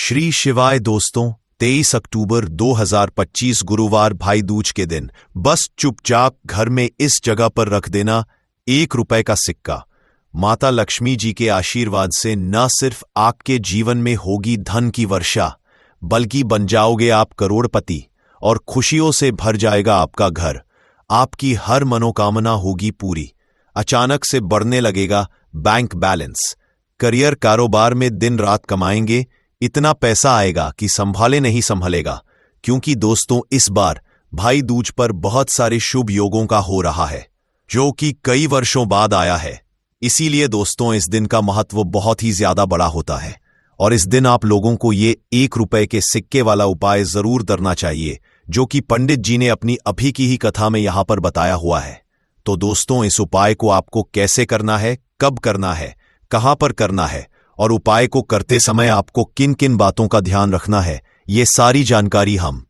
श्री शिवाय दोस्तों, 23 अक्टूबर 2025 गुरुवार भाई दूज के दिन बस चुपचाप घर में इस जगह पर रख देना ₹1 का सिक्का। माता लक्ष्मी जी के आशीर्वाद से न सिर्फ आपके जीवन में होगी धन की वर्षा, बल्कि बन जाओगे आप करोड़पति और खुशियों से भर जाएगा आपका घर। आपकी हर मनोकामना होगी पूरी। अचानक से बढ़ने लगेगा बैंक बैलेंस। करियर कारोबार में दिन रात कमाएंगे, इतना पैसा आएगा कि संभाले नहीं संभलेगा। क्योंकि दोस्तों, इस बार भाई दूज पर बहुत सारे शुभ योगों का हो रहा है, जो कि कई वर्षों बाद आया है। इसीलिए दोस्तों, इस दिन का महत्व बहुत ही ज्यादा बड़ा होता है और इस दिन आप लोगों को ये ₹1 के सिक्के वाला उपाय जरूर करना चाहिए, जो कि पंडित जी ने अपनी अभी की ही कथा में यहां पर बताया हुआ है। तो दोस्तों, इस उपाय को आपको कैसे करना है, कब करना है, कहां पर करना है और उपाय को करते समय आपको किन किन बातों का ध्यान रखना है, ये सारी जानकारी हम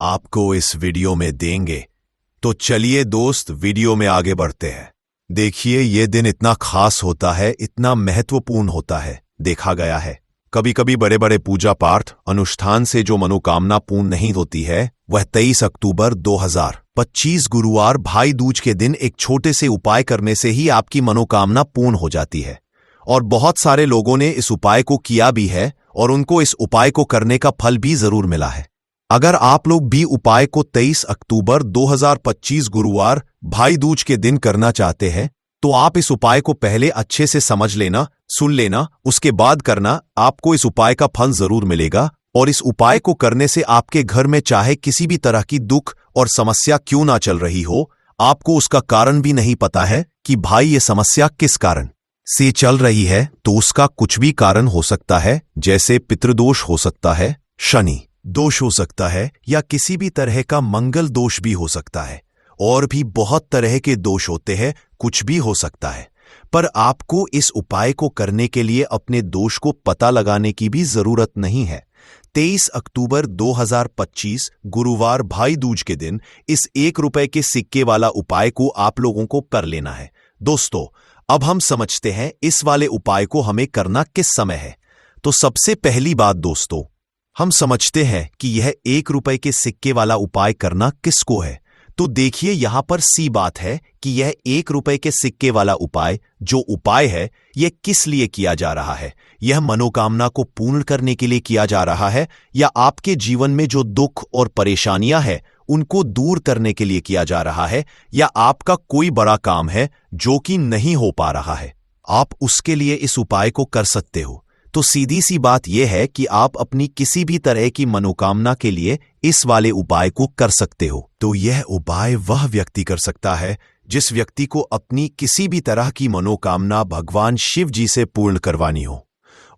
आपको इस वीडियो में देंगे। तो चलिए दोस्त, वीडियो में आगे बढ़ते हैं। देखिए, ये दिन इतना खास होता है, इतना महत्वपूर्ण होता है। देखा गया है कभी कभी बड़े बड़े पूजा पाठ अनुष्ठान से जो मनोकामना पूर्ण नहीं होती है, वह 23 अक्टूबर 2025 गुरुवार भाई दूज के दिन एक छोटे से उपाय करने से ही आपकी मनोकामना पूर्ण हो जाती है। और बहुत सारे लोगों ने इस उपाय को किया भी है और उनको इस उपाय को करने का फल भी जरूर मिला है। अगर आप लोग भी उपाय को 23 अक्टूबर 2025 गुरुवार भाई दूज के दिन करना चाहते हैं, तो आप इस उपाय को पहले अच्छे से समझ लेना, सुन लेना, उसके बाद करना। आपको इस उपाय का फल जरूर मिलेगा और इस उपाय को करने से आपके घर में चाहे किसी भी तरह की दुख और समस्या क्यों ना चल रही हो, आपको उसका कारण भी नहीं पता है कि भाई ये समस्या किस कारण से चल रही है, तो उसका कुछ भी कारण हो सकता है। जैसे पितृदोष हो सकता है, शनि दोष हो सकता है, या किसी भी तरह का मंगल दोष भी हो सकता है। और भी बहुत तरह के दोष होते हैं, कुछ भी हो सकता है। पर आपको इस उपाय को करने के लिए अपने दोष को पता लगाने की भी जरूरत नहीं है। 23 अक्टूबर 2025 गुरुवार भाई दूज के दिन इस ₹1 के सिक्के वाला उपाय को आप लोगों को कर लेना है। दोस्तों, अब हम समझते हैं इस वाले उपाय को हमें करना किस समय है। तो सबसे पहली बात दोस्तों, हम समझते हैं कि यह ₹1 के सिक्के वाला उपाय करना किसको है। तो देखिए, यहां पर सी बात है कि यह ₹1 के सिक्के वाला उपाय जो उपाय है, यह किस लिए किया जा रहा है। यह मनोकामना को पूर्ण करने के लिए किया जा रहा है, या आपके जीवन में जो दुख और परेशानियां हैं उनको दूर करने के लिए किया जा रहा है, या आपका कोई बड़ा काम है जो कि नहीं हो पा रहा है, आप उसके लिए इस उपाय को कर सकते हो। तो सीधी सी बात यह है कि आप अपनी किसी भी तरह की मनोकामना के लिए इस वाले उपाय को कर सकते हो। तो यह उपाय वह व्यक्ति कर सकता है जिस व्यक्ति को अपनी किसी भी तरह की मनोकामना भगवान शिव जी से पूर्ण करवानी हो।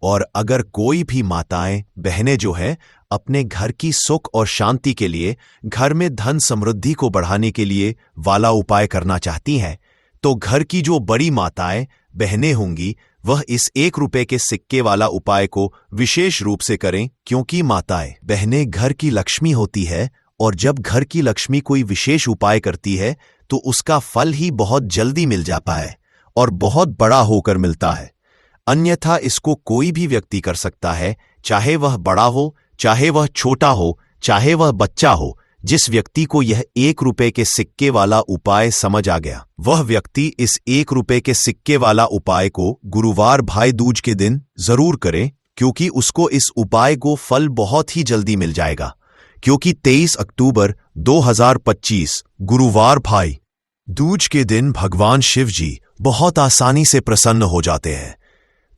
और अगर कोई भी माताएं बहनें जो हैं अपने घर की सुख और शांति के लिए, घर में धन समृद्धि को बढ़ाने के लिए वाला उपाय करना चाहती हैं, तो घर की जो बड़ी माताएं बहनें होंगी, वह इस ₹1 के सिक्के वाला उपाय को विशेष रूप से करें। क्योंकि माताएं बहनें घर की लक्ष्मी होती है, और जब घर की लक्ष्मी कोई विशेष उपाय करती है तो उसका फल ही बहुत जल्दी मिल जाता है और बहुत बड़ा होकर मिलता है। अन्यथा इसको कोई भी व्यक्ति कर सकता है, चाहे वह बड़ा हो, चाहे वह छोटा हो, चाहे वह बच्चा हो। जिस व्यक्ति को यह ₹1 के सिक्के वाला उपाय समझ आ गया, वह व्यक्ति इस ₹1 के सिक्के वाला उपाय को गुरुवार भाई दूज के दिन जरूर करे, क्योंकि उसको इस उपाय को फल बहुत ही जल्दी मिल जाएगा। क्योंकि 23 अक्टूबर 2025 गुरुवार भाई दूज के दिन भगवान शिव जी बहुत आसानी से प्रसन्न हो जाते हैं।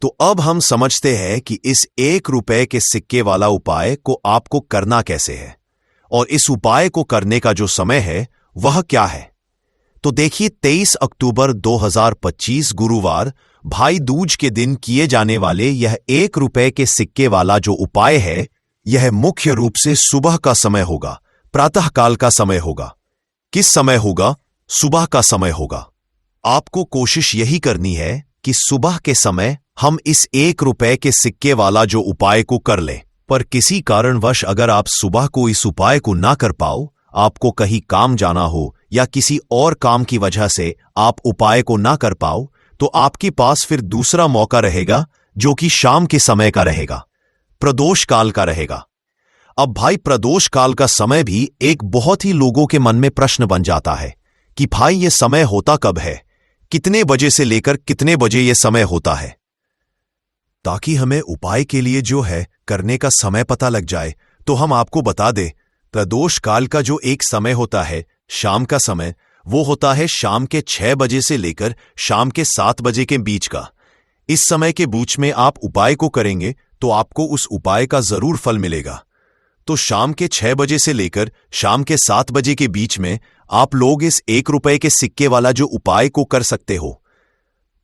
तो अब हम समझते हैं कि इस ₹1 के सिक्के वाला उपाय को आपको करना कैसे है, और इस उपाय को करने का जो समय है वह क्या है। तो देखिए, 23 अक्टूबर 2025 गुरुवार भाई दूज के दिन किए जाने वाले यह ₹1 के सिक्के वाला जो उपाय है, यह मुख्य रूप से सुबह का समय होगा, प्रातःकाल का समय होगा। किस समय होगा? सुबह का समय होगा। आपको कोशिश यही करनी है कि सुबह के समय हम इस ₹1 के सिक्के वाला जो उपाय को कर लें। पर किसी कारणवश अगर आप सुबह को इस उपाय को ना कर पाओ, आपको कहीं काम जाना हो या किसी और काम की वजह से आप उपाय को ना कर पाओ, तो आपके पास फिर दूसरा मौका रहेगा, जो कि शाम के समय का रहेगा। प्रदोष काल का रहेगा। अब भाई प्रदोष काल का समय भी एक बहुत ही लोगों के मन में प्रश्न बन जाता है कि भाई ये समय होता कब है, कितने बजे से लेकर कितने बजे ये समय होता है। ताकि हमें उपाय के लिए जो है करने का समय पता लग जाए, तो हम आपको बता दें, प्रदोष काल का जो एक समय होता है शाम का समय, वो होता है शाम के 6 बजे से लेकर शाम के 7 बजे के बीच का। इस समय के बीच में आप उपाय को करेंगे तो आपको उस उपाय का जरूर फल मिलेगा। तो शाम के 6 बजे से लेकर शाम के 7 बजे के बीच में आप लोग इस 1 रुपए के सिक्के वाला जो उपाय को कर सकते हो।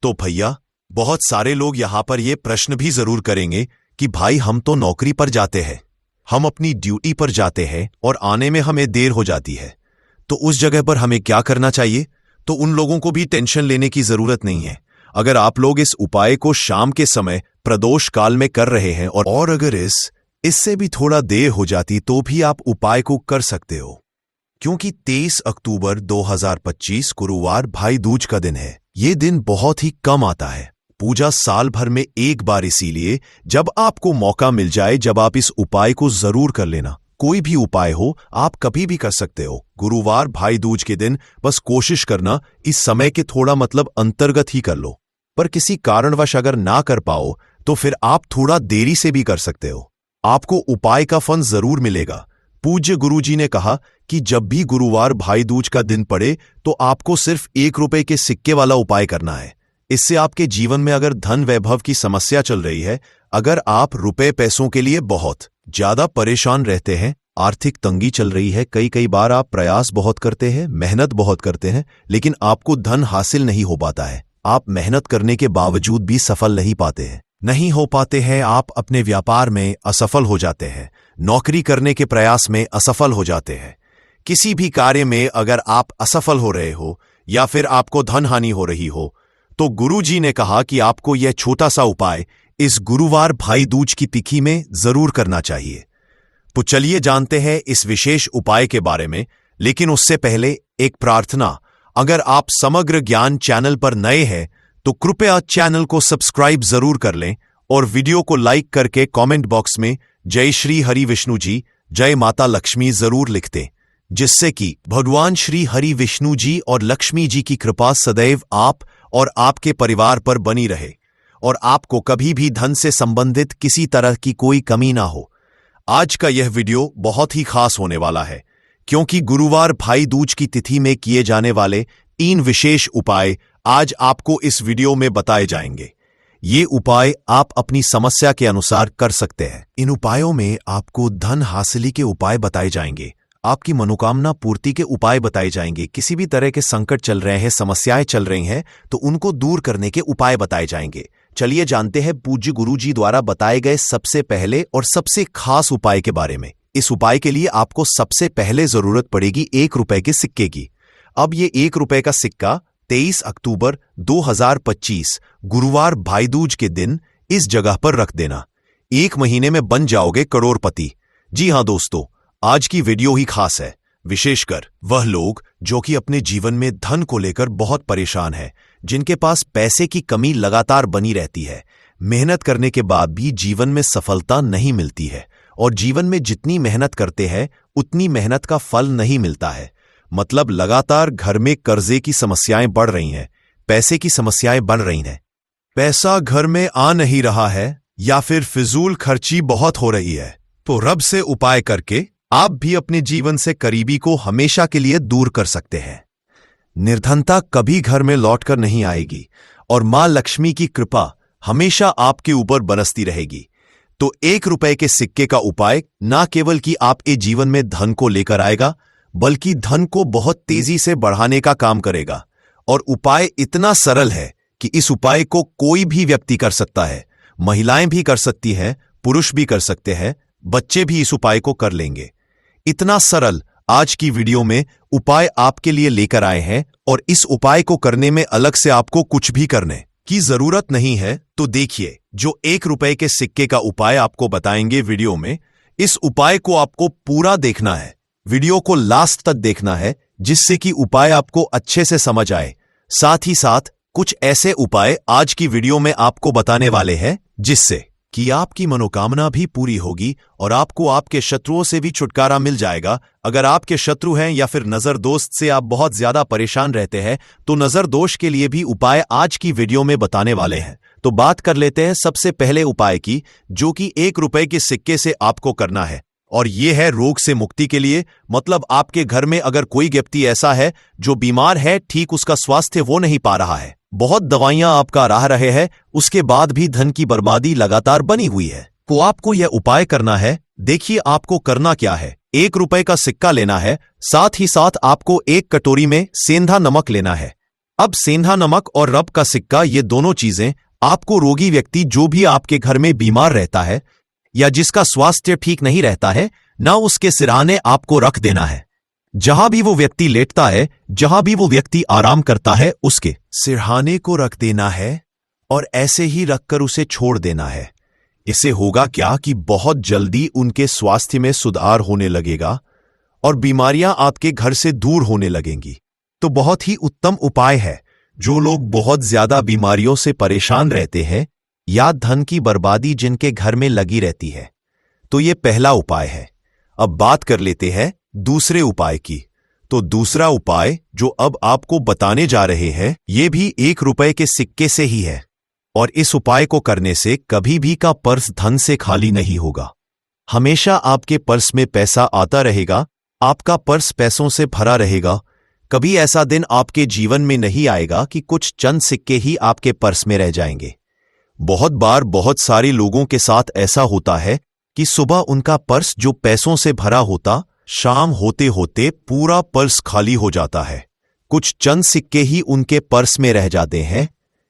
तो भैया, बहुत सारे लोग यहां पर यह प्रश्न भी जरूर करेंगे कि भाई हम तो नौकरी पर जाते हैं, हम अपनी ड्यूटी पर जाते हैं और आने में हमें देर हो जाती है, तो उस जगह पर हमें क्या करना चाहिए। तो उन लोगों को भी टेंशन लेने की जरूरत नहीं है। अगर आप लोग इस उपाय को शाम के समय प्रदोष काल में कर रहे हैं और अगर इससे भी थोड़ा देर हो जाती तो भी आप उपाय को कर सकते हो, क्योंकि 23 अक्टूबर 2025 गुरुवार भाई दूज का दिन है। ये दिन बहुत ही कम आता है, पूजा साल भर में एक बार, इसीलिए जब आपको मौका मिल जाए जब आप इस उपाय को जरूर कर लेना। कोई भी उपाय हो आप कभी भी कर सकते हो। गुरुवार भाई दूज के दिन बस कोशिश करना इस समय के थोड़ा अंतर्गत ही कर लो, पर किसी कारणवश अगर ना कर पाओ तो फिर आप थोड़ा देरी से भी कर सकते हो। आपको उपाय का फल जरूर मिलेगा। पूज्य गुरुजी ने कहा कि जब भी गुरुवार भाई दूज का दिन पड़े तो आपको सिर्फ 1 रुपए के सिक्के वाला उपाय करना है। इससे आपके जीवन में अगर धन वैभव की समस्या चल रही है, अगर आप रुपए पैसों के लिए बहुत ज्यादा परेशान रहते हैं, आर्थिक तंगी चल रही है, कई बार आप प्रयास बहुत करते हैं, मेहनत बहुत करते हैं, लेकिन आपको धन हासिल नहीं हो पाता है, आप मेहनत करने के बावजूद भी सफल नहीं हो पाते हैं, आप अपने व्यापार में असफल हो जाते हैं, नौकरी करने के प्रयास में असफल हो जाते हैं, किसी भी कार्य में अगर आप असफल हो रहे हो या फिर आपको धन हानि हो रही हो, तो गुरुजी ने कहा कि आपको यह छोटा सा उपाय इस गुरुवार भाई दूज की तिथि में जरूर करना चाहिए। तो चलिए जानते हैं इस विशेष उपाय के बारे में, लेकिन उससे पहले एक प्रार्थना। अगर आप समग्र ज्ञान चैनल पर नए हैं तो कृपया चैनल को सब्सक्राइब जरूर कर लें और वीडियो को लाइक करके कमेंट बॉक्स में जय श्री हरि विष्णु जी, जय माता लक्ष्मी जरूर लिख दें, जिससे कि भगवान श्री हरि विष्णु जी और लक्ष्मी जी की कृपा सदैव आप और आपके परिवार पर बनी रहे और आपको कभी भी धन से संबंधित किसी तरह की कोई कमी ना हो। आज का यह वीडियो बहुत ही खास होने वाला है, क्योंकि गुरुवार भाई दूज की तिथि में किए जाने वाले 3 विशेष उपाय आज आपको इस वीडियो में बताए जाएंगे। ये उपाय आप अपनी समस्या के अनुसार कर सकते हैं। इन उपायों में आपको धन हासिली के उपाय बताए जाएंगे, आपकी मनोकामना पूर्ति के उपाय बताए जाएंगे, किसी भी तरह के संकट चल रहे हैं, समस्याएं चल रही हैं तो उनको दूर करने के उपाय बताए जाएंगे। चलिए जानते हैं पूज्य गुरुजी द्वारा बताए गए सबसे पहले और सबसे खास उपाय के बारे में। इस उपाय के लिए आपको सबसे पहले जरूरत पड़ेगी 1 रुपए के सिक्के की। अब ये 1 रुपए का सिक्का 23 अक्टूबर 2025 गुरुवार भाई दूज के दिन इस जगह पर रख देना। 1 महीने में बन जाओगे करोड़पति। जी हां दोस्तों, आज की वीडियो ही खास है, विशेषकर वह लोग जो कि अपने जीवन में धन को लेकर बहुत परेशान है, जिनके पास पैसे की कमी लगातार बनी रहती है, मेहनत करने के बाद भी जीवन में सफलता नहीं मिलती है और जीवन में जितनी मेहनत करते हैं उतनी मेहनत का फल नहीं मिलता है। मतलब लगातार घर में कर्जे की समस्याएं बढ़ रही हैं, पैसे की समस्याएं बढ़ रही हैं, पैसा घर में आ नहीं रहा है या फिर फिजूल खर्ची बहुत हो रही है। तो रब से उपाय करके आप भी अपने जीवन से करीबी को हमेशा के लिए दूर कर सकते हैं। निर्धनता कभी घर में लौटकर नहीं आएगी और मां लक्ष्मी की कृपा हमेशा आपके ऊपर बरसती रहेगी। तो 1 रुपए के सिक्के का उपाय न केवल कि आपके जीवन में धन को लेकर आएगा, बल्कि धन को बहुत तेजी से बढ़ाने का काम करेगा। और उपाय इतना सरल है कि इस उपाय को कोई भी व्यक्ति कर सकता है, महिलाएं भी कर सकती हैं, पुरुष भी कर सकते हैं, बच्चे भी इस उपाय को कर लेंगे। इतना सरल आज की वीडियो में उपाय आपके लिए लेकर आए हैं और इस उपाय को करने में अलग से आपको कुछ भी करने की जरूरत नहीं है। तो देखिए, जो 1 रुपए के सिक्के का उपाय आपको बताएंगे वीडियो में, इस उपाय को आपको पूरा देखना है, वीडियो को लास्ट तक देखना है, जिससे कि उपाय आपको अच्छे से समझ आए। साथ ही साथ कुछ ऐसे उपाय आज की वीडियो में आपको बताने वाले हैं जिससे कि आपकी मनोकामना भी पूरी होगी और आपको आपके शत्रुओं से भी छुटकारा मिल जाएगा। अगर आपके शत्रु हैं या फिर नजर दोस्त से आप बहुत ज्यादा परेशान रहते हैं तो नजर दोष के लिए भी उपाय आज की वीडियो में बताने वाले हैं। तो बात कर लेते हैं सबसे पहले उपाय की, जो कि 1 रुपए के सिक्के से आपको करना है, और यह है रोग से मुक्ति के लिए। मतलब आपके घर में अगर कोई व्यक्ति ऐसा है जो बीमार है, ठीक उसका स्वास्थ्य वो नहीं पा रहा है, बहुत दवाइयां आपका राह रहे हैं, उसके बाद भी धन की बर्बादी लगातार बनी हुई है, तो आपको यह उपाय करना है। देखिए आपको करना क्या है। 1 रुपए का सिक्का लेना है, साथ ही साथ आपको 1 कटोरी में सेंधा नमक लेना है। अब सेंधा नमक और रब का सिक्का, ये दोनों चीजें आपको रोगी व्यक्ति जो भी आपके घर में बीमार रहता है या जिसका स्वास्थ्य ठीक नहीं रहता है ना, उसके सिरहाने आपको रख देना है। जहां भी वो व्यक्ति लेटता है, जहां भी वो व्यक्ति आराम करता है, उसके सिरहाने को रख देना है और ऐसे ही रखकर उसे छोड़ देना है। इससे होगा क्या कि बहुत जल्दी उनके स्वास्थ्य में सुधार होने लगेगा और बीमारियां आपके घर से दूर होने लगेंगी। तो बहुत ही उत्तम उपाय है। जो लोग बहुत ज्यादा बीमारियों से परेशान रहते हैं या धन की बर्बादी जिनके घर में लगी रहती है, तो ये पहला उपाय है। अब बात कर लेते हैं दूसरे उपाय की। तो दूसरा उपाय जो अब आपको बताने जा रहे हैं, ये भी 1 रुपए के सिक्के से ही है, और इस उपाय को करने से कभी भी का पर्स धन से खाली नहीं होगा। हमेशा आपके पर्स में पैसा आता रहेगा, आपका पर्स पैसों से भरा रहेगा। कभी ऐसा दिन आपके जीवन में नहीं आएगा कि कुछ चंद सिक्के ही आपके पर्स में रह जाएंगे। बहुत बार बहुत सारे लोगों के साथ ऐसा होता है कि सुबह उनका पर्स जो पैसों से भरा होता, शाम होते होते पूरा पर्स खाली हो जाता है। कुछ चंद सिक्के ही उनके पर्स में रह जाते हैं,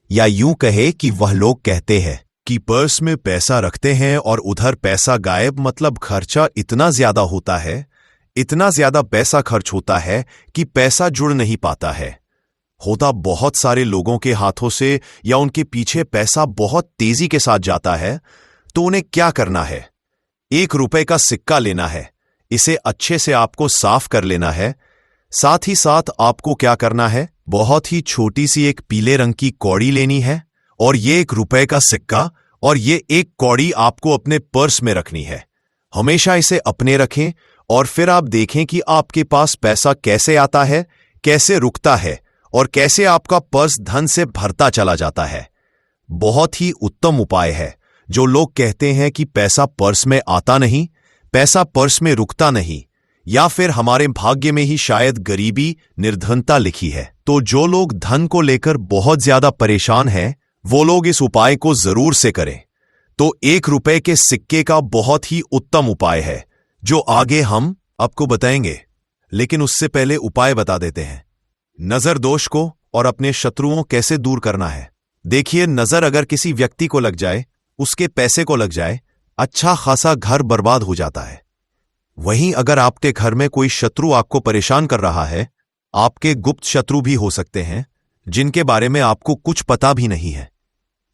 या यूं कहे कि वह लोग कहते हैं कि पर्स में पैसा रखते हैं और उधर पैसा गायब। मतलब खर्चा इतना ज्यादा होता है, इतना ज्यादा पैसा खर्च होता है कि पैसा जुड़ नहीं पाता है। होता बहुत सारे लोगों के हाथों से या उनके पीछे पैसा बहुत तेजी के साथ जाता है। तो उन्हें क्या करना है? 1 रुपए का सिक्का लेना है, इसे अच्छे से आपको साफ कर लेना है। साथ ही साथ आपको क्या करना है, बहुत ही छोटी सी एक पीले रंग की कौड़ी लेनी है, और ये 1 रुपए का सिक्का और ये 1 कौड़ी आपको अपने पर्स में रखनी है। हमेशा इसे अपने रखें और फिर आप देखें कि आपके पास पैसा कैसे आता है, कैसे रुकता है और कैसे आपका पर्स धन से भरता चला जाता है। बहुत ही उत्तम उपाय है। जो लोग कहते हैं कि पैसा पर्स में आता नहीं, पैसा पर्स में रुकता नहीं, या फिर हमारे भाग्य में ही शायद गरीबी, निर्धनता लिखी है, तो जो लोग धन को लेकर बहुत ज्यादा परेशान हैं, वो लोग इस उपाय को जरूर से करें। तो 1 रुपए के सिक्के का बहुत ही उत्तम उपाय है, जो आगे हम आपको बताएंगे। लेकिन उससे पहले उपाय बता देते हैं। नजर दोष को और अपने शत्रुओं कैसे दूर करना है। देखिए, नजर अगर किसी व्यक्ति को लग जाए, उसके पैसे को लग जाए, अच्छा खासा घर बर्बाद हो जाता है। वहीं अगर आपके घर में कोई शत्रु आपको परेशान कर रहा है, आपके गुप्त शत्रु भी हो सकते हैं जिनके बारे में आपको कुछ पता भी नहीं है।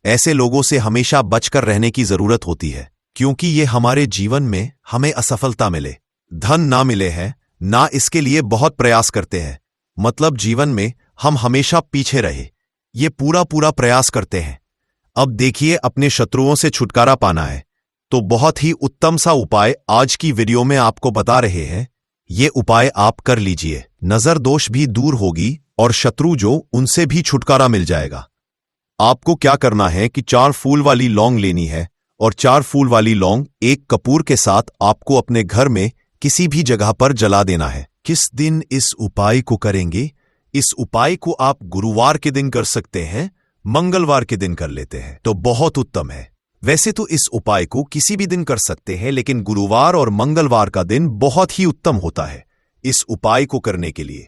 ऐसे लोगों से हमेशा बचकर रहने की जरूरत होती है, क्योंकि ये हमारे जीवन में हमें असफलता मिले, धन ना मिले हैं, ना इसके लिए बहुत प्रयास करते हैं। मतलब जीवन में हम हमेशा पीछे रहे, ये पूरा प्रयास करते हैं। अब देखिए, अपने शत्रुओं से छुटकारा पाना है, तो बहुत ही उत्तम सा उपाय आज की वीडियो में आपको बता रहे हैं। ये उपाय आप कर लीजिए, नजर दोष भी दूर होगी और शत्रु जो, उनसे भी छुटकारा मिल जाएगा। आपको क्या करना है कि 4 फूल वाली लौंग लेनी है, और 4 फूल वाली लौंग 1 कपूर के साथ आपको अपने घर में किसी भी जगह पर जला देना है। किस दिन इस उपाय को करेंगे? इस उपाय को आप गुरुवार के दिन कर सकते हैं, मंगलवार के दिन कर लेते हैं तो बहुत उत्तम है। वैसे तो इस उपाय को किसी भी दिन कर सकते हैं, लेकिन गुरुवार और मंगलवार का दिन बहुत ही उत्तम होता है इस उपाय को करने के लिए।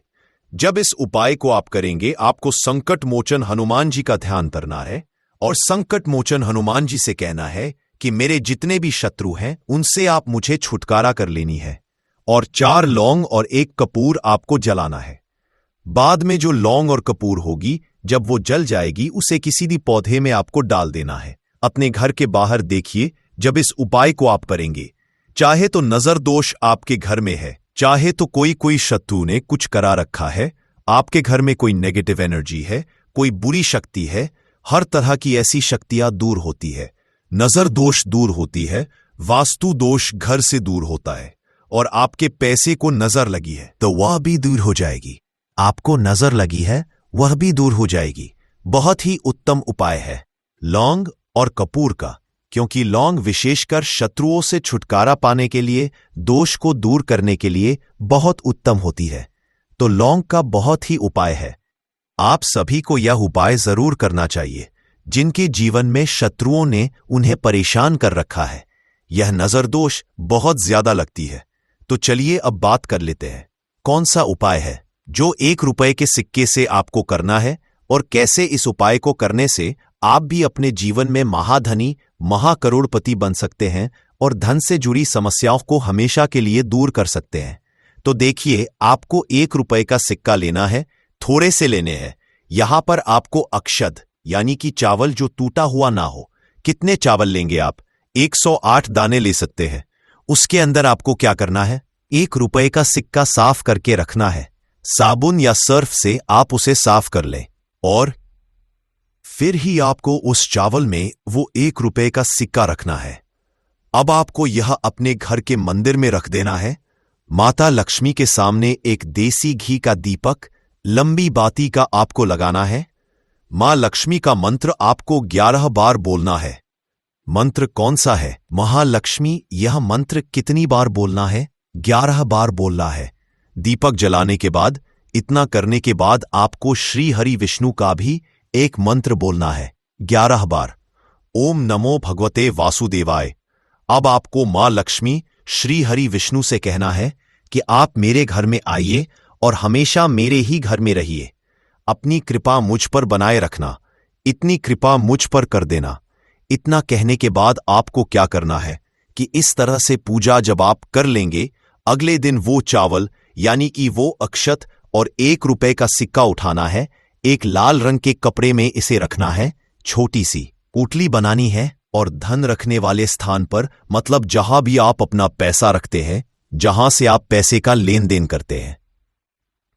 जब इस उपाय को आप करेंगे, आपको संकट मोचन हनुमान जी का ध्यान करना है और संकट मोचन हनुमान जी से कहना है कि मेरे जितने भी शत्रु हैं उनसे आप मुझे छुटकारा कर लेनी है, और 4 लौंग और 1 कपूर आपको जलाना है। बाद में जो लौंग और कपूर होगी, जब वो जल जाएगी, उसे किसी भी पौधे में आपको डाल देना है। अपने घर के बाहर देखिए, जब इस उपाय को आप करेंगे, चाहे तो नजर दोष आपके घर में है, चाहे तो कोई शत्रु ने कुछ करा रखा है, आपके घर में कोई नेगेटिव एनर्जी है, कोई बुरी शक्ति है, हर तरह की ऐसी शक्तियां दूर होती है। नजर दोष दूर होती है, वास्तु दोष घर से दूर होता है, और आपके पैसे को नजर लगी है तो वह भी दूर हो जाएगी। आपको नजर लगी है वह भी दूर हो जाएगी। बहुत ही उत्तम उपाय है लौंग और कपूर का, क्योंकि लौंग विशेषकर शत्रुओं से छुटकारा पाने के लिए, दोष को दूर करने के लिए बहुत उत्तम होती है। तो लौंग का बहुत ही उपाय है। आप सभी को यह उपाय जरूर करना चाहिए जिनके जीवन में शत्रुओं ने उन्हें परेशान कर रखा है। यह नजर दोष बहुत ज्यादा लगती है। तो चलिए अब बात कर लेते हैं कौन सा उपाय है जो 1 रुपए के सिक्के से आपको करना है, और कैसे इस उपाय को करने से आप भी अपने जीवन में महाधनी, महाकरोड़पति बन सकते हैं और धन से जुड़ी समस्याओं को हमेशा के लिए दूर कर सकते हैं। तो देखिए, आपको 1 रुपए का सिक्का लेना है, थोड़े से लेने हैं। यहां पर आपको अक्षत यानी कि चावल जो टूटा हुआ ना हो। कितने चावल लेंगे आप? 108 दाने ले सकते हैं। उसके अंदर आपको क्या करना है? 1 रुपए का सिक्का साफ करके रखना है। साबुन या सर्फ से आप उसे साफ कर लें, और फिर ही आपको उस चावल में वो 1 रुपए का सिक्का रखना है। अब आपको यह अपने घर के मंदिर में रख देना है। माता लक्ष्मी के सामने एक देसी घी का दीपक, लंबी बाती का आपको लगाना है। मां लक्ष्मी का मंत्र आपको 11 बार बोलना है। मंत्र कौन सा है? महालक्ष्मी। यह मंत्र कितनी बार बोलना है? 11 बार बोलना है। दीपक जलाने के बाद, इतना करने के बाद आपको श्री हरि विष्णु का भी एक मंत्र बोलना है 11 बार। ओम नमो भगवते वासुदेवाय। अब आपको मां लक्ष्मी, श्री हरि विष्णु से कहना है कि आप मेरे घर में आइए और हमेशा मेरे ही घर में रहिए। अपनी कृपा मुझ पर बनाए रखना, इतनी कृपा मुझ पर कर देना। इतना कहने के बाद आपको क्या करना है कि इस तरह से पूजा जब आप कर लेंगे, अगले दिन वो चावल यानी कि वो अक्षत और 1 रुपए का सिक्का उठाना है। एक लाल रंग के कपड़े में इसे रखना है। छोटी सी पोटली बनानी है और धन रखने वाले स्थान पर, मतलब जहां भी आप अपना पैसा रखते हैं, जहां से आप पैसे का लेन देन करते हैं,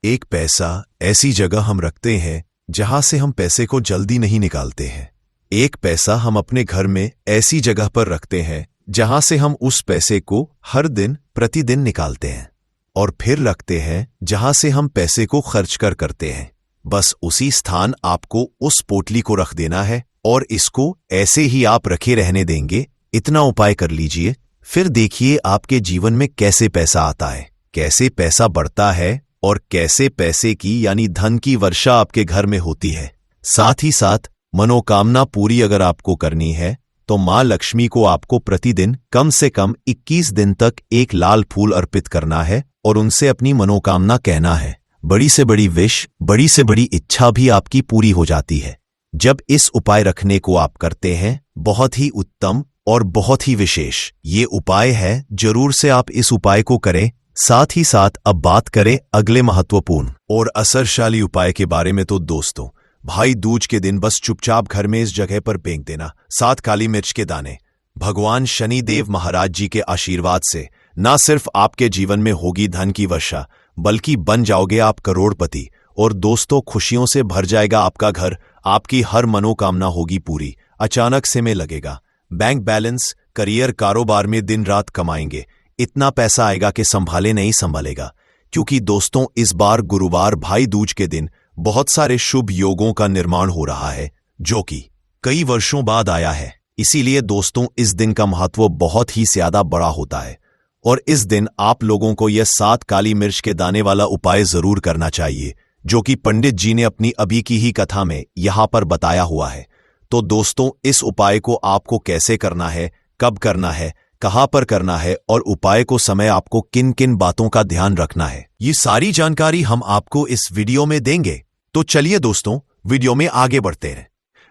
एक पैसा ऐसी जगह हम रखते हैं जहां से हम पैसे को जल्दी नहीं निकालते हैं। एक पैसा हम अपने घर में ऐसी जगह पर रखते हैं जहां से हम उस पैसे को हर दिन प्रतिदिन निकालते हैं, और फिर रखते हैं जहां से हम पैसे को खर्च करते हैं। बस उसी स्थान आपको उस पोटली को रख देना है, और इसको ऐसे ही आप रखे रहने देंगे। इतना उपाय कर लीजिए, फिर देखिए आपके जीवन में कैसे पैसा आता है, कैसे पैसा बढ़ता है, और कैसे पैसे की यानी धन की वर्षा आपके घर में होती है। साथ ही साथ मनोकामना पूरी अगर आपको करनी है तो मां लक्ष्मी को आपको प्रतिदिन कम से कम 21 दिन तक एक लाल फूल अर्पित करना है और उनसे अपनी मनोकामना कहना है। बड़ी से बड़ी विश, बड़ी से बड़ी इच्छा भी आपकी पूरी हो जाती है जब इस उपाय रखने को आप करते हैं। बहुत ही उत्तम और बहुत ही विशेष ये उपाय है, जरूर से आप इस उपाय को करें। साथ ही साथ अब बात करें अगले महत्वपूर्ण और असरशाली उपाय के बारे में। तो दोस्तों, भाई दूज के दिन बस चुपचाप घर में इस जगह पर फेंक देना 7 काली मिर्च के दाने। भगवान शनि देव महाराज जी के आशीर्वाद से न सिर्फ आपके जीवन में होगी धन की वर्षा, बल्कि बन जाओगे आप करोड़पति। और दोस्तों, खुशियों से भर जाएगा आपका घर, आपकी हर मनोकामना होगी पूरी। अचानक से में लगेगा बैंक बैलेंस, करियर, कारोबार में दिन रात कमाएंगे। इतना पैसा आएगा कि संभाले नहीं संभालेगा। क्योंकि दोस्तों, इस बार गुरुवार भाई दूज के दिन बहुत सारे शुभ योगों का निर्माण हो रहा है, जो कि कई वर्षों बाद आया है। इसीलिए दोस्तों, इस दिन का महत्व बहुत ही ज्यादा बड़ा होता है, और इस दिन आप लोगों को यह 7 काली मिर्च के दाने वाला उपाय जरूर करना चाहिए, जो कि पंडित जी ने अपनी अभी की ही कथा में यहां पर बताया हुआ है। तो दोस्तों, इस उपाय को आपको कैसे करना है, कब करना है, कहां पर करना है, और उपाय को समय आपको किन किन बातों का ध्यान रखना है, ये सारी जानकारी हम आपको इस वीडियो में देंगे। तो चलिए दोस्तों, वीडियो में आगे बढ़ते हैं।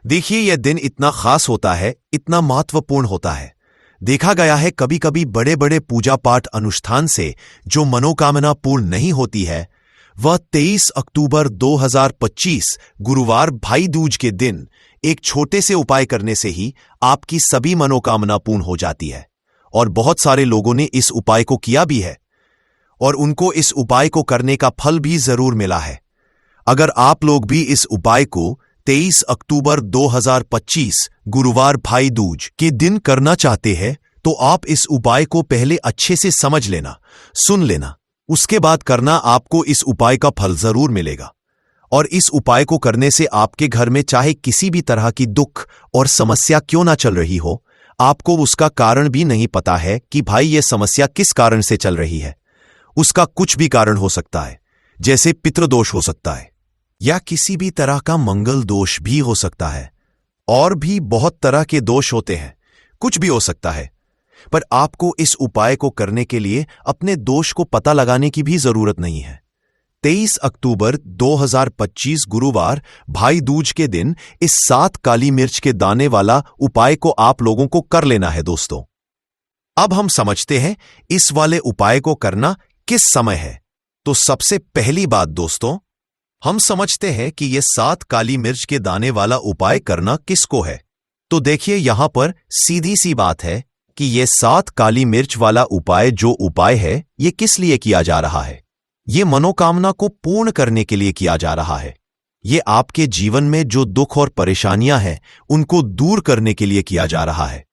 देखिए, यह दिन इतना खास होता है, इतना महत्वपूर्ण होता है। देखा गया है कभी कभी बड़े बड़े पूजा पाठ अनुष्ठान से जो मनोकामना पूर्ण नहीं होती है, वह 23 अक्टूबर 2025 गुरुवार भाई दूज के दिन एक छोटे से उपाय करने से ही आपकी सभी मनोकामना पूर्ण हो जाती है। और बहुत सारे लोगों ने इस उपाय को किया भी है, और उनको इस उपाय को करने का फल भी जरूर मिला है। अगर आप लोग भी इस उपाय को 23 अक्टूबर 2025 गुरुवार भाई दूज के दिन करना चाहते हैं तो आप इस उपाय को पहले अच्छे से समझ लेना, सुन लेना, उसके बाद करना। आपको इस उपाय का फल जरूर मिलेगा। और इस उपाय को करने से आपके घर में चाहे किसी भी तरह की दुख और समस्या क्यों ना चल रही हो, आपको उसका कारण भी नहीं पता है कि भाई ये समस्या किस कारण से चल रही है। उसका कुछ भी कारण हो सकता है, जैसे पितृदोष हो सकता है या किसी भी तरह का मंगल दोष भी हो सकता है, और भी बहुत तरह के दोष होते हैं, कुछ भी हो सकता है। पर आपको इस उपाय को करने के लिए अपने दोष को पता लगाने की भी जरूरत नहीं है। 23 अक्टूबर 2025 गुरुवार भाई दूज के दिन इस 7 काली मिर्च के दाने वाला उपाय को आप लोगों को कर लेना है दोस्तों। अब हम समझते हैं इस वाले उपाय को करना किस समय है। तो सबसे पहली बात दोस्तों, हम समझते हैं कि यह 7 काली मिर्च के दाने वाला उपाय करना किसको है। तो देखिए, यहां पर सीधी सी बात है कि यह 7 काली मिर्च वाला उपाय जो उपाय है, यह किस लिए किया जा रहा है। ये मनोकामना को पूर्ण करने के लिए किया जा रहा है। ये आपके जीवन में जो दुख और परेशानियां हैं उनको दूर करने के लिए किया जा रहा है।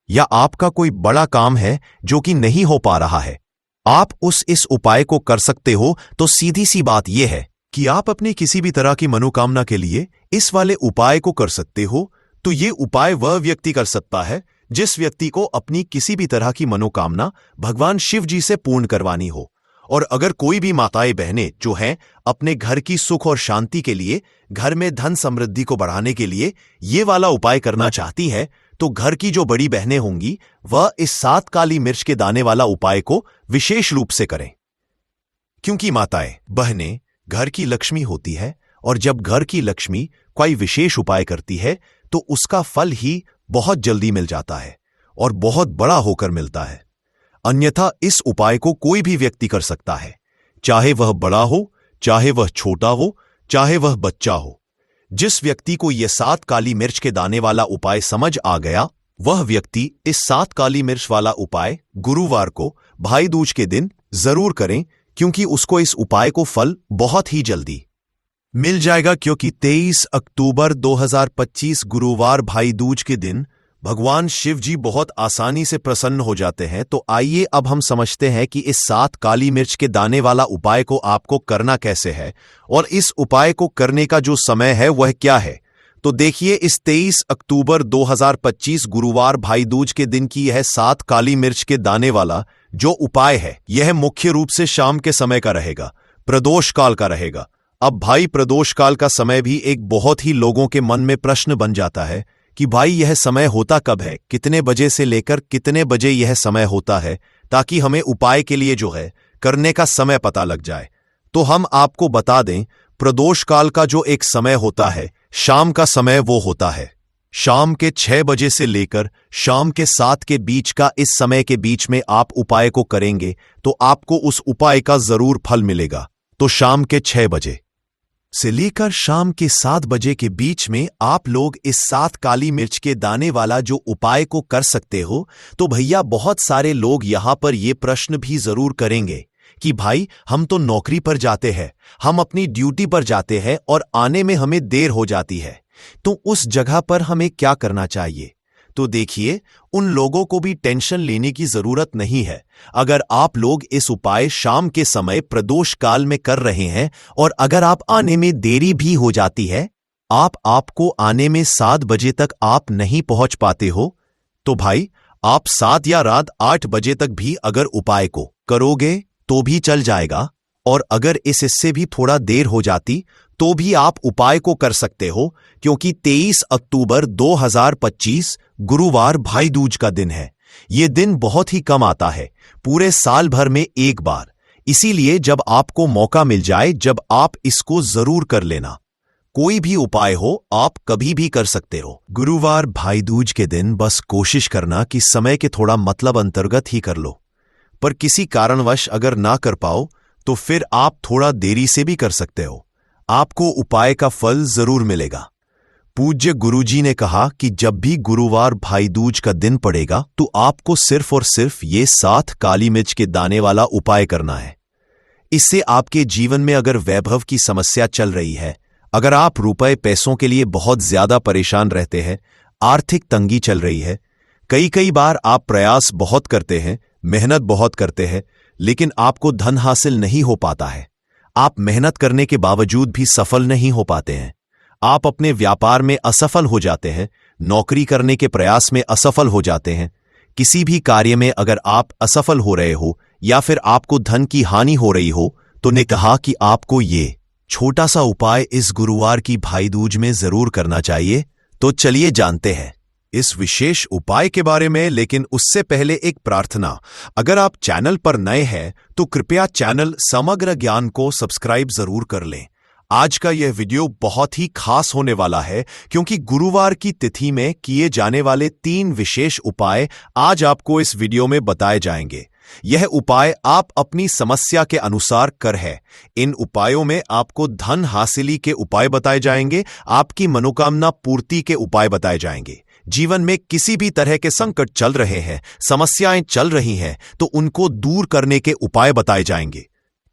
या आपका कोई बड़ा काम है जो कि नहीं हो पा रहा है, आप इस उपाय को कर सकते हो। तो सीधी सी बात यह है कि आप अपनी किसी भी तरह की मनोकामना के लिए इस वाले उपाय को कर सकते हो। तो ये उपाय वह व्यक्ति कर सकता है जिस व्यक्ति को अपनी किसी भी तरह की मनोकामना भगवान शिव जी से पूर्ण करवानी हो। और अगर कोई भी माताएं बहनें जो हैं अपने घर की सुख और शांति के लिए, घर में धन समृद्धि को बढ़ाने के लिए ये वाला उपाय करना चाहती है, तो घर की जो बड़ी बहनें होंगी वह इस 7 काली मिर्च के दाने वाला उपाय को विशेष रूप से करें। क्योंकि माताएं बहनें घर की लक्ष्मी होती है, और जब घर की लक्ष्मी कोई विशेष उपाय करती है तो उसका फल ही बहुत जल्दी मिल जाता है और बहुत बड़ा होकर मिलता है। अन्यथा इस उपाय को कोई भी व्यक्ति कर सकता है, चाहे वह बड़ा हो, चाहे वह छोटा हो, चाहे वह बच्चा हो। जिस व्यक्ति को यह 7 काली मिर्च के दाने वाला उपाय समझ आ गया, वह व्यक्ति इस 7 काली मिर्च वाला उपाय गुरुवार को भाई दूज के दिन जरूर करें, क्योंकि उसको इस उपाय को फल बहुत ही जल्दी मिल जाएगा। क्योंकि 23 अक्टूबर 2025 गुरुवार भाई दूज के दिन भगवान शिव जी बहुत आसानी से प्रसन्न हो जाते हैं। तो आइए अब हम समझते हैं कि इस 7 काली मिर्च के दाने वाला उपाय को आपको करना कैसे है, और इस उपाय को करने का जो समय है वह क्या है। तो देखिए, इस 23 अक्टूबर 2025 गुरुवार भाई दूज के दिन की यह 7 काली मिर्च के दाने वाला जो उपाय है, यह मुख्य रूप से शाम के समय का रहेगा, प्रदोष काल का रहेगा। अब भाई प्रदोष काल का समय भी एक बहुत ही लोगों के मन में प्रश्न बन जाता है कि भाई यह समय होता कब है, कितने बजे से लेकर कितने बजे यह समय होता है, ताकि हमें उपाय के लिए जो है करने का समय पता लग जाए। तो हम आपको बता दें, प्रदोष काल का जो एक समय होता है, शाम का समय वो होता है शाम के 6 बजे से लेकर शाम के 7 के बीच का। इस समय के बीच में आप उपाय को करेंगे तो आपको उस उपाय का जरूर फल मिलेगा। तो शाम के 6 बजे से लेकर शाम के 7 बजे के बीच में आप लोग इस 7 काली मिर्च के दाने वाला जो उपाय को कर सकते हो। तो भैया, बहुत सारे लोग यहां पर यह प्रश्न भी जरूर करेंगे कि भाई हम तो नौकरी पर जाते हैं, हम अपनी ड्यूटी पर जाते हैं और आने में हमें देर हो जाती है, तो उस जगह पर हमें क्या करना चाहिए। तो देखिए, उन लोगों को भी टेंशन लेने की जरूरत नहीं है। अगर आप लोग इस उपाय शाम के समय प्रदोष काल में कर रहे हैं, और अगर आप आने में देरी भी हो जाती है, आपको आने में 7 बजे तक आप नहीं पहुंच पाते हो, तो भाई आप 7 या रात 8 बजे तक भी अगर उपाय को करोगे तो भी चल जाएगा। और अगर इससे भी थोड़ा देर हो जाती तो भी आप उपाय को कर सकते हो, क्योंकि 23 अक्टूबर 2025 गुरुवार भाई दूज का दिन है। यह दिन बहुत ही कम आता है, पूरे साल भर में एक बार। इसीलिए जब आपको मौका मिल जाए, जब आप इसको जरूर कर लेना। कोई भी उपाय हो, आप कभी भी कर सकते हो। गुरुवार भाई दूज के दिन बस कोशिश करना कि समय के थोड़ा मतलब अंतर्गत ही कर लो। पर किसी कारणवश अगर ना कर पाओ तो फिर आप थोड़ा देरी से भी कर सकते हो, आपको उपाय का फल जरूर मिलेगा। पूज्य गुरुजी ने कहा कि जब भी गुरुवार भाई दूज का दिन पड़ेगा तो आपको सिर्फ और सिर्फ ये 7 काली मिर्च के दाने वाला उपाय करना है। इससे आपके जीवन में अगर वैभव की समस्या चल रही है, अगर आप रुपए पैसों के लिए बहुत ज्यादा परेशान रहते हैं, आर्थिक तंगी चल रही है, कई बार आप प्रयास बहुत करते हैं, मेहनत बहुत करते हैं, लेकिन आपको धन हासिल नहीं हो पाता है। आप मेहनत करने के बावजूद भी सफल नहीं हो पाते हैं। आप अपने व्यापार में असफल हो जाते हैं, नौकरी करने के प्रयास में असफल हो जाते हैं। किसी भी कार्य में अगर आप असफल हो रहे हो या फिर आपको धन की हानि हो रही हो, तो ने कहा कि आपको ये छोटा सा उपाय इस गुरुवार की भाई दूज में जरूर करना चाहिए। तो चलिए जानते हैं इस विशेष उपाय के बारे में, लेकिन उससे पहले एक प्रार्थना। अगर आप चैनल पर नए हैं तो कृपया चैनल समग्र ज्ञान को सब्सक्राइब जरूर कर लें। आज का यह वीडियो बहुत ही खास होने वाला है, क्योंकि गुरुवार की तिथि में किए जाने वाले 3 विशेष उपाय आज आपको इस वीडियो में बताए जाएंगे। यह उपाय आप अपनी समस्या के अनुसार कर है। इन उपायों में आपको धन हासिली के उपाय बताए जाएंगे, आपकी मनोकामना पूर्ति के उपाय बताए जाएंगे। जीवन में किसी भी तरह के संकट चल रहे हैं, समस्याएं चल रही हैं, तो उनको दूर करने के उपाय बताए जाएंगे।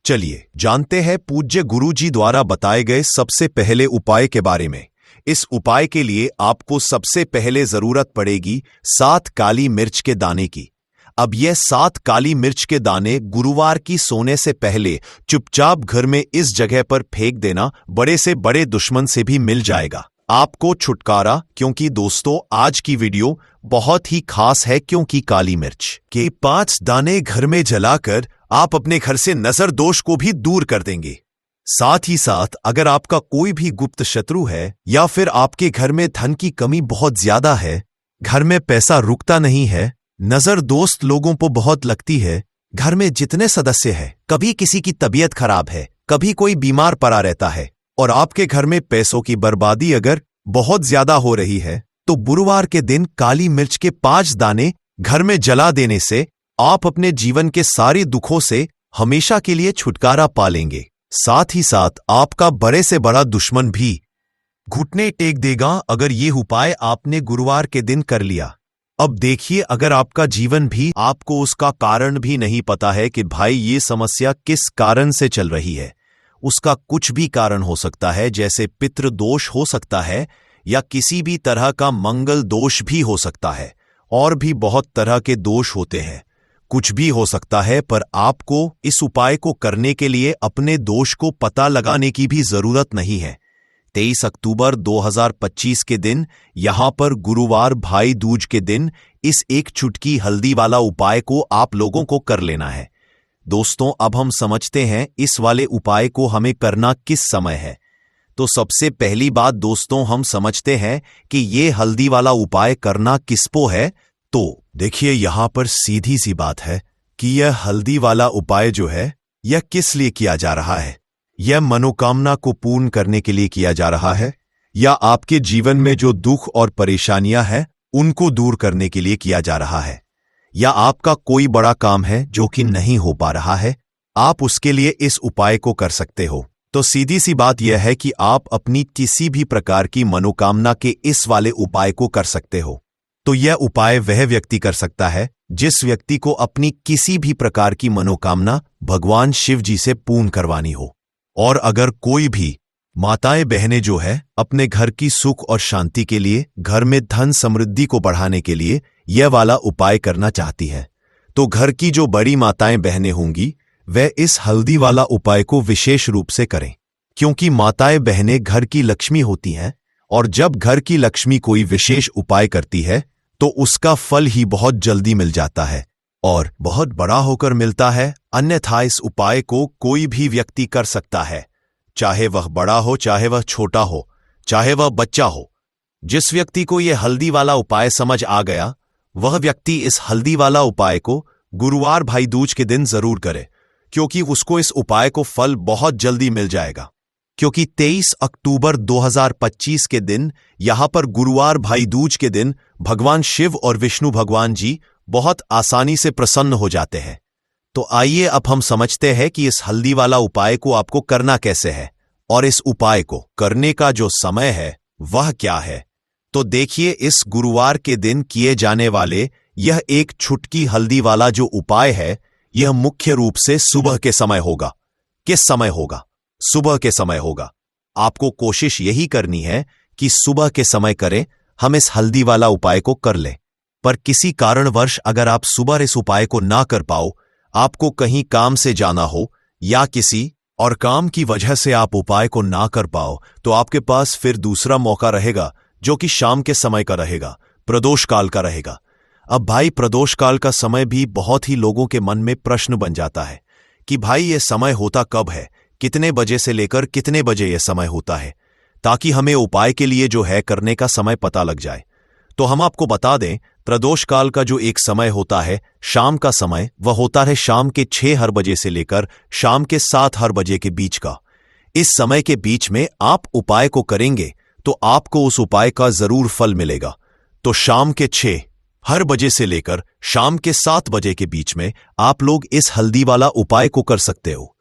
चलिए जानते हैं पूज्य गुरुजी द्वारा बताए गए सबसे पहले उपाय के बारे में। इस उपाय के लिए आपको सबसे पहले जरूरत पड़ेगी 7 काली मिर्च के दाने की। अब यह 7 काली मिर्च के दाने गुरुवार की सोने से पहले चुपचाप घर में इस जगह पर फेंक देना। बड़े से बड़े दुश्मन से भी मिल जाएगा आपको छुटकारा। क्योंकि दोस्तों आज की वीडियो बहुत ही खास है, क्योंकि काली मिर्च के 5 दाने घर में जलाकर आप अपने घर से नजर दोष को भी दूर कर देंगे। साथ ही साथ अगर आपका कोई भी गुप्त शत्रु है या फिर आपके घर में धन की कमी बहुत ज्यादा है, घर में पैसा रुकता नहीं है, नजर दोस्त लोगों को बहुत लगती है, घर में जितने सदस्य हैं, कभी किसी की तबीयत खराब है, कभी कोई बीमार पड़ा रहता है, और आपके घर में पैसों की बर्बादी अगर बहुत ज्यादा हो रही है, तो गुरुवार के दिन काली मिर्च के 5 दाने घर में जला देने से आप अपने जीवन के सारे दुखों से हमेशा के लिए छुटकारा पा लेंगे। साथ ही साथ आपका बड़े से बड़ा दुश्मन भी घुटने टेक देगा अगर ये उपाय आपने गुरुवार के दिन कर लिया। अब देखिए, अगर आपका जीवन भी आपको उसका कारण भी नहीं पता है कि भाई ये समस्या किस कारण से चल रही है, उसका कुछ भी कारण हो सकता है, जैसे पितृ दोष हो सकता है या किसी भी तरह का मंगल दोष भी हो सकता है, और भी बहुत तरह के दोष होते हैं, कुछ भी हो सकता है। पर आपको इस उपाय को करने के लिए अपने दोष को पता लगाने की भी जरूरत नहीं है। 23 अक्टूबर 2025 के दिन, यहां पर गुरुवार भाई दूज के दिन, इस एक चुटकी हल्दी वाला उपाय को आप लोगों को कर लेना है। दोस्तों अब हम समझते हैं इस वाले उपाय को हमें करना किस समय है। तो सबसे पहली बात दोस्तों, हम समझते हैं कि ये हल्दी वाला उपाय करना किसपो है। तो देखिए यहां पर सीधी सी बात है कि यह हल्दी वाला उपाय जो है, यह किस लिए किया जा रहा है। यह मनोकामना को पूर्ण करने के लिए किया जा रहा है, या आपके जीवन में जो दुख और परेशानियां हैं उनको दूर करने के लिए किया जा रहा है, या आपका कोई बड़ा काम है जो कि नहीं हो पा रहा है, आप उसके लिए इस उपाय को कर सकते हो। तो सीधी सी बात यह है कि आप अपनी किसी भी प्रकार की मनोकामना के इस वाले उपाय को कर सकते हो। तो यह उपाय वह व्यक्ति कर सकता है जिस व्यक्ति को अपनी किसी भी प्रकार की मनोकामना भगवान शिव जी से पूर्ण करवानी हो। और अगर कोई भी माताएं बहनें जो है अपने घर की सुख और शांति के लिए, घर में धन समृद्धि को बढ़ाने के लिए यह वाला उपाय करना चाहती है, तो घर की जो बड़ी माताएं बहनें होंगी वह इस हल्दी वाला उपाय को विशेष रूप से करें। क्योंकि माताएं बहनें घर की लक्ष्मी होती हैं, और जब घर की लक्ष्मी कोई विशेष उपाय करती है तो उसका फल ही बहुत जल्दी मिल जाता है और बहुत बड़ा होकर मिलता है। अन्यथा इस उपाय को कोई भी व्यक्ति कर सकता है, चाहे वह बड़ा हो, चाहे वह छोटा हो, चाहे वह बच्चा हो। जिस व्यक्ति को यह हल्दी वाला उपाय समझ आ गया, वह व्यक्ति इस हल्दी वाला उपाय को गुरुवार भाई दूज के दिन जरूर करे, क्योंकि उसको इस उपाय को फल बहुत जल्दी मिल जाएगा। क्योंकि 23 अक्टूबर 2025 के दिन, यहां पर गुरुवार भाई दूज के दिन, भगवान शिव और विष्णु भगवान जी बहुत आसानी से प्रसन्न हो जाते हैं। तो आइए अब हम समझते हैं कि इस हल्दी वाला उपाय को आपको करना कैसे है, और इस उपाय को करने का जो समय है वह क्या है। तो देखिए, इस गुरुवार के दिन किए जाने वाले यह एक छुटकी हल्दी वाला जो उपाय है, यह मुख्य रूप से सुबह के समय होगा। किस समय होगा? सुबह के समय होगा। आपको कोशिश यही करनी है कि सुबह के समय करें, हम इस हल्दी वाला उपाय को कर लें। पर किसी कारणवश अगर आप सुबह इस उपाय को ना कर पाओ, आपको कहीं काम से जाना हो या किसी और काम की वजह से आप उपाय को ना कर पाओ, तो आपके पास फिर दूसरा मौका रहेगा, जो कि शाम के समय का रहेगा, प्रदोष काल का रहेगा। अब भाई, प्रदोष काल का समय भी बहुत ही लोगों के मन में प्रश्न बन जाता है कि भाई ये समय होता कब है, कितने बजे से लेकर कितने बजे यह समय होता है, ताकि हमें उपाय के लिए जो है करने का समय पता लग जाए। तो हम आपको बता दें, प्रदोष काल का जो एक समय होता है शाम का समय, वह होता है शाम के 6 बजे से लेकर शाम के 7 बजे के बीच का। इस समय के बीच में आप उपाय को करेंगे तो आपको उस उपाय का जरूर फल मिलेगा। तो शाम के 6 बजे से लेकर शाम के 7 बजे के बीच में आप लोग इस हल्दी वाला उपाय को कर सकते हो।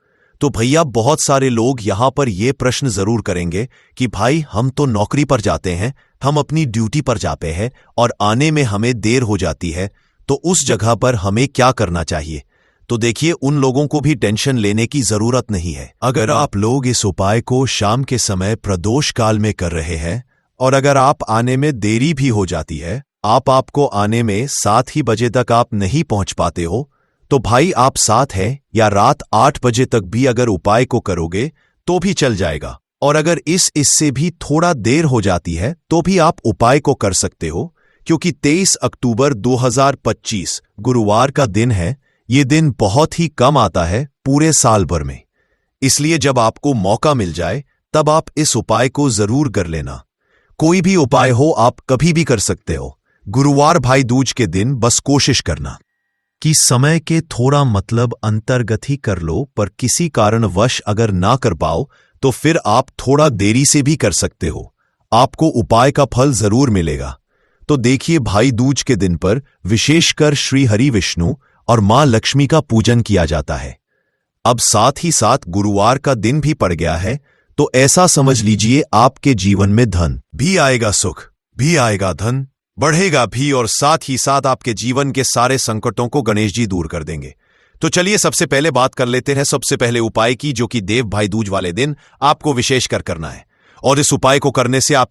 तो भैया, बहुत सारे लोग यहां पर यह प्रश्न जरूर करेंगे कि भाई हम तो नौकरी पर जाते हैं, हम अपनी ड्यूटी पर जाते हैं और आने में हमें देर हो जाती है, तो उस जगह पर हमें क्या करना चाहिए? तो देखिए, उन लोगों को भी टेंशन लेने की जरूरत नहीं है। अगर आप लोग इस उपाय को शाम के समय प्रदोष काल में कर रहे हैं और अगर आप आने में देरी भी हो जाती है, आपको आने में 7 बजे तक आप नहीं पहुंच पाते हो, तो भाई आप 7 या रात 8 बजे तक भी अगर उपाय को करोगे तो भी चल जाएगा। और अगर इससे भी थोड़ा देर हो जाती है तो भी आप उपाय को कर सकते हो, क्योंकि 23 अक्टूबर 2025 गुरुवार का दिन है। ये दिन बहुत ही कम आता है पूरे साल भर में, इसलिए जब आपको मौका मिल जाए तब आप इस उपाय को जरूर कर लेना। कोई भी उपाय हो आप कभी भी कर सकते हो। गुरुवार भाई दूज के दिन बस कोशिश करना कि समय के थोड़ा अंतर्गत ही कर लो, पर किसी कारणवश अगर ना कर पाओ तो फिर आप थोड़ा देरी से भी कर सकते हो, आपको उपाय का फल जरूर मिलेगा। तो देखिए, भाई दूज के दिन पर विशेषकर श्री हरि विष्णु और मां लक्ष्मी का पूजन किया जाता है। अब साथ ही साथ गुरुवार का दिन भी पड़ गया है, तो ऐसा समझ लीजिए आपके जीवन में धन भी आएगा, सुख भी आएगा, धन बढ़ेगा भी, और साथ ही साथ आपके जीवन के सारे संकटों को गणेश जी दूर कर देंगे। तो चलिए सबसे पहले बात कर लेते हैं सबसे पहले उपाय की, जो कि देव भाई दूज वाले दिन आपको विशेषकर करना है। और इस उपाय को करने से आप